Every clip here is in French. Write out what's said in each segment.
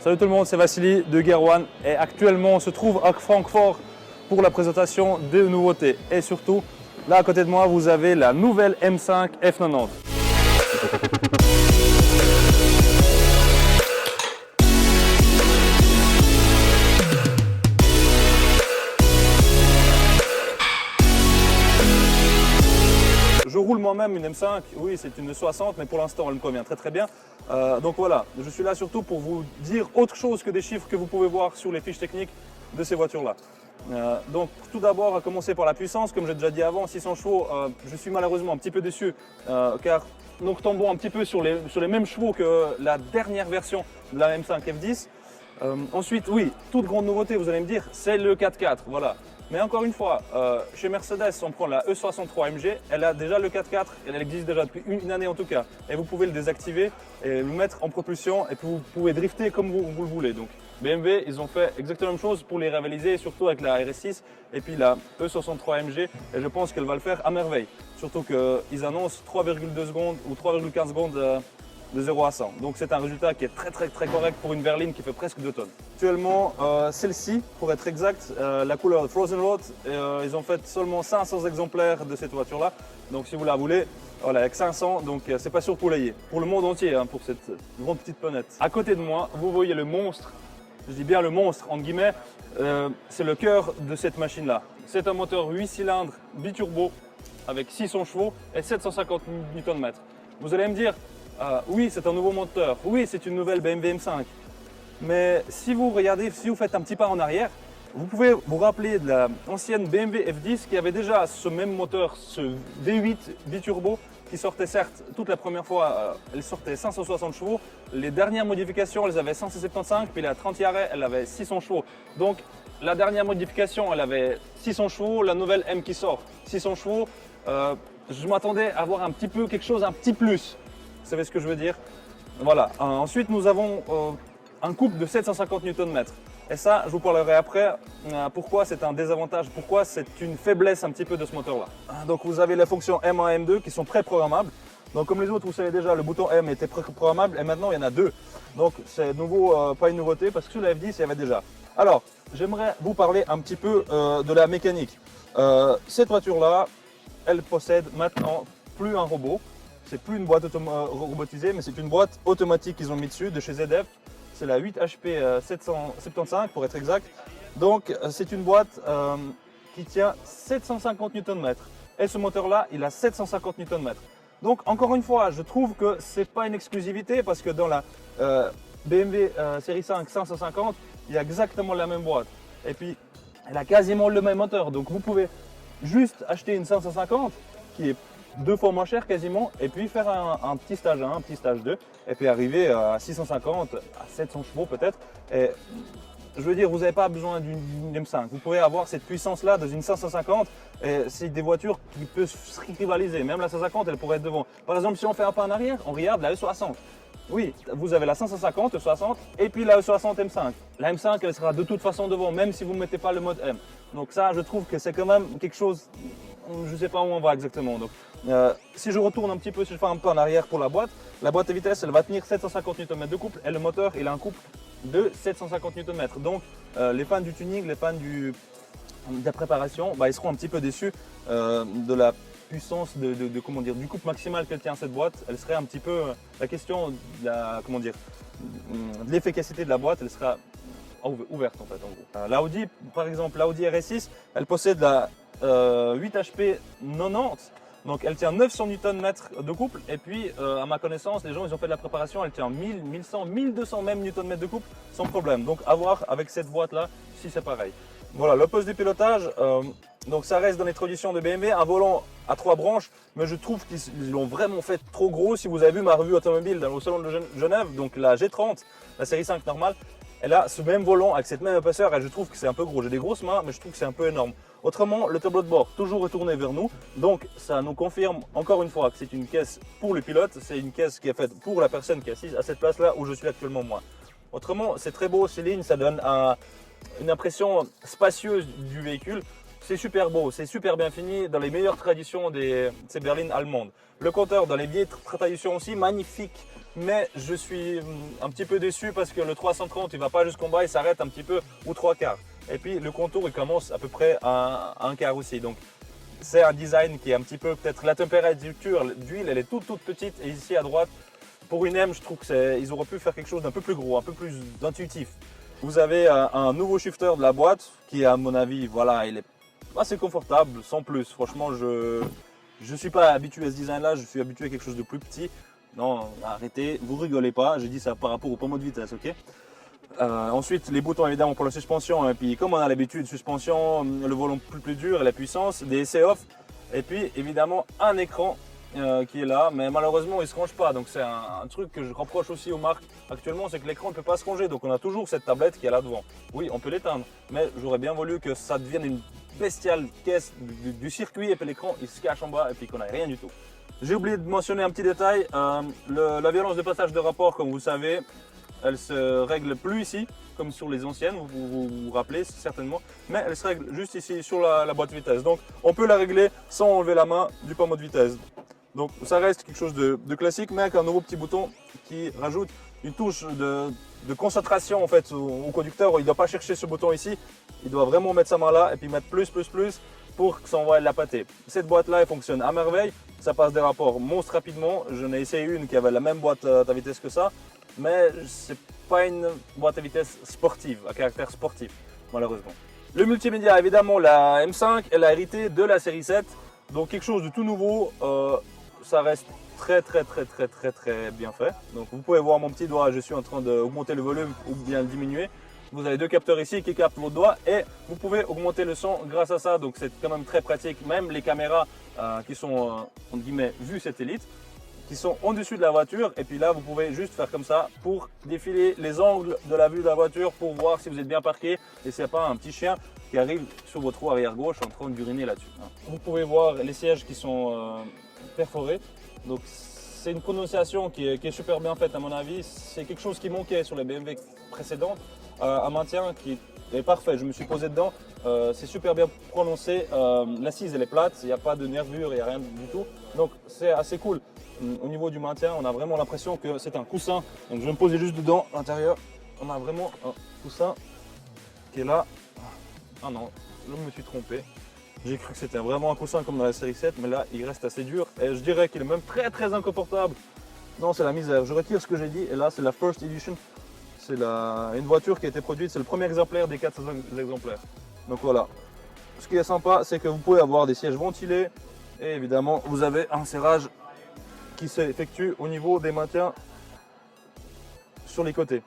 Salut tout le monde, c'est Vassili de Gear One et actuellement on se trouve à Francfort pour la présentation des nouveautés. Et surtout, là à côté de moi, vous avez la nouvelle M5 F90. Je roule moi-même une M5, oui c'est une 60 mais pour l'instant elle me convient très bien. Donc voilà, je suis là surtout pour vous dire autre chose que des chiffres que vous pouvez voir sur les fiches techniques de ces voitures-là. Donc tout d'abord, à commencer par la puissance, comme j'ai déjà dit avant, 600 chevaux, je suis malheureusement un petit peu déçu car nous retombons un petit peu sur les mêmes chevaux que la dernière version de la M5 F10. Ensuite, oui, toute grande nouveauté, vous allez me dire, c'est le 4x4, voilà. Mais encore une fois, chez Mercedes, on prend la E63 AMG, elle a déjà le 4x4, elle existe déjà depuis une année en tout cas. Et vous pouvez le désactiver et le mettre en propulsion et puis vous pouvez drifter comme vous le voulez. Donc BMW, ils ont fait exactement la même chose pour les rivaliser, surtout avec la RS6 et puis la E63 AMG. Et je pense qu'elle va le faire à merveille. Surtout qu'ils annoncent 3,2 secondes ou 3,15 secondes de 0 à 100. Donc c'est un résultat qui est très correct pour une berline qui fait presque 2 tonnes. Actuellement, celle-ci, pour être exact, la couleur Frozen Road, ils ont fait seulement 500 exemplaires de cette voiture-là. Donc si vous la voulez, voilà, avec 500, donc c'est pas sûr pour l'ayez. Pour le monde entier, hein, pour cette grande petite ponette. À côté de moi, vous voyez le monstre, je dis bien le monstre, entre guillemets, c'est le cœur de cette machine-là. C'est un moteur 8 cylindres biturbo avec 600 chevaux et 750 Nm. Vous allez me dire, oui, c'est un nouveau moteur. Oui, c'est une nouvelle BMW M5. Mais si vous regardez, si vous faites un petit pas en arrière, vous pouvez vous rappeler de l'ancienne BMW F10 qui avait déjà ce même moteur, ce V8 biturbo qui sortait certes toute la première fois, elle sortait 560 chevaux. Les dernières modifications, elles avaient 175, puis la 30 Yare, elle avait 600 chevaux. Donc la dernière modification, elle avait 600 chevaux, la nouvelle M qui sort 600 chevaux. Je m'attendais à avoir un petit peu quelque chose, un petit plus. Vous savez ce que je veux dire? Voilà. Ensuite, nous avons un couple de 750 Nm. Et ça, je vous parlerai après pourquoi c'est un désavantage, pourquoi c'est une faiblesse un petit peu de ce moteur-là. Donc vous avez les fonctions M1 et M2 qui sont préprogrammables. Donc comme les autres, vous savez déjà, le bouton M était préprogrammable et maintenant il y en a deux. Donc c'est nouveau, pas une nouveauté parce que sur la F10, il y avait déjà. Alors, j'aimerais vous parler un petit peu de la mécanique. Cette voiture-là, elle possède maintenant plus un robot. C'est plus une boîte robotisée, mais c'est une boîte automatique qu'ils ont mis dessus de chez ZF. C'est la 8HP 775 pour être exact. Donc c'est une boîte qui tient 750 Nm. Et ce moteur-là, il a 750 Nm. Donc encore une fois, je trouve que c'est pas une exclusivité parce que dans la BMW série 5 550, il y a exactement la même boîte. Et puis, elle a quasiment le même moteur. Donc vous pouvez juste acheter une 550 qui est 2 fois moins cher quasiment, et puis faire un petit stage 1, un petit stage 2, et puis arriver à 650, à 700 chevaux peut-être. Et je veux dire, vous n'avez pas besoin d'une M5. Vous pourrez avoir cette puissance-là dans une 550, et c'est des voitures qui peuvent se rivaliser. Même la 550, elle pourrait être devant. Par exemple, si on fait un pas en arrière, on regarde la E60. Oui, vous avez la 550, E60, et puis la E60 M5. La M5, elle sera de toute façon devant, même si vous ne mettez pas le mode M. Donc ça, je trouve que c'est quand même quelque chose, je ne sais pas où on va exactement. Donc, si je retourne un petit peu, si je fais un peu en arrière pour la boîte de vitesse, elle va tenir 750 Nm de couple, et le moteur, il a un couple de 750 Nm. Donc, les fans du tuning, les fans de la préparation, ils seront un petit peu déçus de la puissance comment dire, du couple maximal qu'elle tient cette boîte. Elle serait un petit peu la question de de l'efficacité de la boîte, elle sera ouverte en fait en gros. L'Audi, par exemple, l'Audi RS6, elle possède la 8HP 90. Donc elle tient 900 Nm de couple et puis à ma connaissance les gens ils ont fait de la préparation, elle tient 1000, 1100, 1200 même Nm de couple sans problème. Donc à voir avec cette boîte là si c'est pareil. Voilà le poste de pilotage, donc ça reste dans les traditions de BMW, un volant à 3 branches, mais je trouve qu'ils l'ont vraiment fait trop gros. Si vous avez vu ma revue automobile au salon de Genève, donc la G30, la série 5 normale, elle a ce même volant avec cette même épaisseur et je trouve que c'est un peu gros. J'ai des grosses mains mais je trouve que c'est un peu énorme. Autrement, le tableau de bord toujours retourné vers nous, donc ça nous confirme encore une fois que c'est une caisse pour le pilote, c'est une caisse qui est faite pour la personne qui est assise à cette place-là où je suis actuellement moi. Autrement, c'est très beau, ces lignes, ça donne une impression spacieuse du véhicule. C'est super beau, c'est super bien fini dans les meilleures traditions de ces berlines allemandes. Le compteur dans les vieilles traditions aussi, magnifique. mais je suis un petit peu déçu parce que le 330 il va pas jusqu'en bas, il s'arrête un petit peu ou 3/4. Et puis le contour il commence à peu près à 1/4 aussi. Donc c'est un design qui est un petit peu peut-être la température d'huile elle est toute petite et ici à droite pour une M je trouve qu'ils auraient pu faire quelque chose d'un peu plus gros, un peu plus intuitif. Vous avez un nouveau shifter de la boîte qui à mon avis voilà il est assez confortable sans plus. Franchement je suis pas habitué à ce design là, je suis habitué à quelque chose de plus petit. Non arrêtez, vous rigolez pas, j'ai dit ça par rapport au pommeau de vitesse, ok. Ensuite, les boutons évidemment pour la suspension. Et puis, comme on a l'habitude, suspension, le volant plus dur, la puissance, des essais off. Et puis, évidemment, un écran qui est là. Mais malheureusement, il ne se range pas. Donc, c'est un truc que je reproche aussi aux marques actuellement c'est que l'écran ne peut pas se ranger. Donc, on a toujours cette tablette qui est là devant. Oui, on peut l'éteindre. Mais j'aurais bien voulu que ça devienne une bestiale caisse du circuit. Et puis, l'écran, il se cache en bas. Et puis, qu'on n'ait rien du tout. J'ai oublié de mentionner un petit détail. La violence de passage de rapport, comme vous savez, elle se règle plus ici, comme sur les anciennes, vous rappelez certainement, mais elle se règle juste ici sur la boîte vitesse. Donc on peut la régler sans enlever la main du pommeau de vitesse. Donc ça reste quelque chose de classique, mais avec un nouveau petit bouton qui rajoute une touche de concentration en fait au conducteur. Il ne doit pas chercher ce bouton ici, il doit vraiment mettre sa main là et puis mettre plus pour que ça envoie la pâtée. Cette boîte là elle fonctionne à merveille, ça passe des rapports monstres rapidement. J'en ai essayé une qui avait la même boîte à vitesse que ça. Mais c'est pas une boîte à vitesse sportive, à caractère sportif, malheureusement. Le multimédia, évidemment, la M5, elle a hérité de la série 7, donc quelque chose de tout nouveau. Ça reste très bien fait. Donc vous pouvez voir mon petit doigt, je suis en train d'augmenter le volume ou bien le diminuer. Vous avez deux capteurs ici qui captent votre doigt et vous pouvez augmenter le son grâce à ça. Donc c'est quand même très pratique, même les caméras qui sont entre guillemets vue satellite, qui sont au-dessus de la voiture et puis là vous pouvez juste faire comme ça pour défiler les angles de la vue de la voiture pour voir si vous êtes bien parqué et s'il n'y a pas un petit chien qui arrive sur votre roue arrière gauche en train d'uriner là-dessus. Vous pouvez voir les sièges qui sont perforés, donc c'est une prononciation qui est super bien faite à mon avis. C'est quelque chose qui manquait sur les BMW précédentes, un maintien qui est parfait. Je me suis posé dedans, c'est super bien prononcé, l'assise elle est plate, il n'y a pas de nervure, il n'y a rien du tout, donc c'est assez cool. Au niveau du maintien, on a vraiment l'impression que c'est un coussin. Donc je vais me poser juste dedans, à l'intérieur. On a vraiment un coussin qui est là. Ah non, je me suis trompé. J'ai cru que c'était vraiment un coussin comme dans la série 7, mais là il reste assez dur. Et je dirais qu'il est même très inconfortable. Non, c'est la misère. Je retire ce que j'ai dit. Et là, c'est la First Edition. C'est une voiture qui a été produite. C'est le premier exemplaire des 4 exemplaires. Donc voilà. Ce qui est sympa, c'est que vous pouvez avoir des sièges ventilés. Et évidemment, vous avez un serrage qui s'effectue au niveau des maintiens sur les côtés.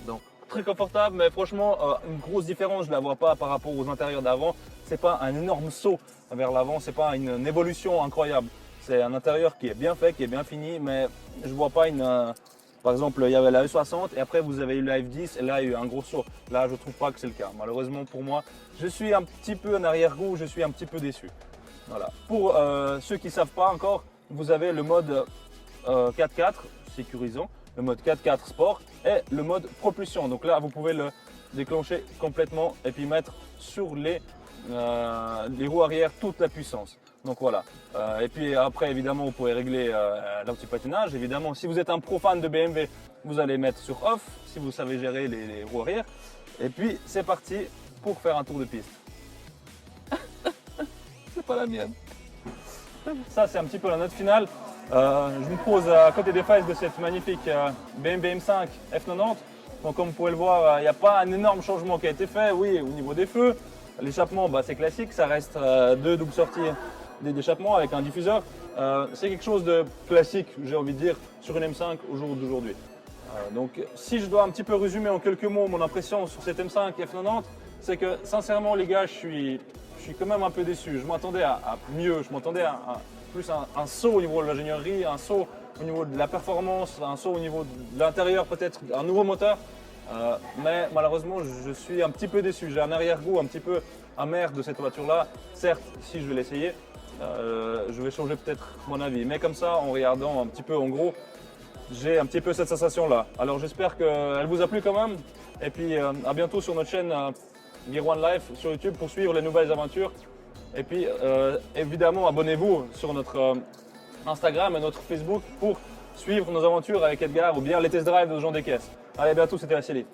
Donc très confortable, mais franchement une grosse différence je ne la vois pas par rapport aux intérieurs d'avant. C'est pas un énorme saut vers l'avant, c'est pas une évolution incroyable. C'est un intérieur qui est bien fait, qui est bien fini, mais je vois pas par exemple il y avait la E60 et après vous avez eu la F10 et là il y a eu un gros saut. Là je trouve pas que c'est le cas. Malheureusement pour moi, je suis un petit peu en arrière-goût, je suis un petit peu déçu. Voilà. Pour ceux qui ne savent pas encore, vous avez le mode 4x4 sécurisant, le mode 4x4 sport et le mode propulsion. Donc là, vous pouvez le déclencher complètement et puis mettre sur les roues arrière toute la puissance. Donc voilà. Et puis après, évidemment, vous pouvez régler l'anti-patinage. Évidemment, si vous êtes un pro fan de BMW, vous allez mettre sur off si vous savez gérer les roues arrière. Et puis, c'est parti pour faire un tour de piste. C'est pas la mienne. Ça, c'est un petit peu la note finale. Je me pose à côté des faces de cette magnifique BMW M5 F90. Donc, comme vous pouvez le voir, il n'y a pas un énorme changement qui a été fait. Oui, au niveau des feux, l'échappement, c'est classique. Ça reste deux doubles sorties d'échappement avec un diffuseur. C'est quelque chose de classique, j'ai envie de dire, sur une M5 au jour d'aujourd'hui. Donc, si je dois un petit peu résumer en quelques mots mon impression sur cette M5 F90, c'est que sincèrement, les gars, je suis quand même un peu déçu. Je m'attendais à mieux, je m'attendais à plus un saut au niveau de l'ingénierie, un saut au niveau de la performance, un saut au niveau de l'intérieur, peut-être un nouveau moteur. Mais malheureusement, je suis un petit peu déçu. J'ai un arrière-goût un petit peu amer de cette voiture-là. Certes, si je vais l'essayer, je vais changer peut-être mon avis. Mais comme ça, en regardant un petit peu en gros, j'ai un petit peu cette sensation-là. Alors j'espère qu'elle vous a plu quand même. Et puis à bientôt sur notre chaîne Gear One Life sur YouTube pour suivre les nouvelles aventures. Et puis évidemment abonnez-vous sur notre Instagram et notre Facebook pour suivre nos aventures avec Edgar ou bien les test drive de Jean des caisses. Allez, à bientôt, c'était la Live.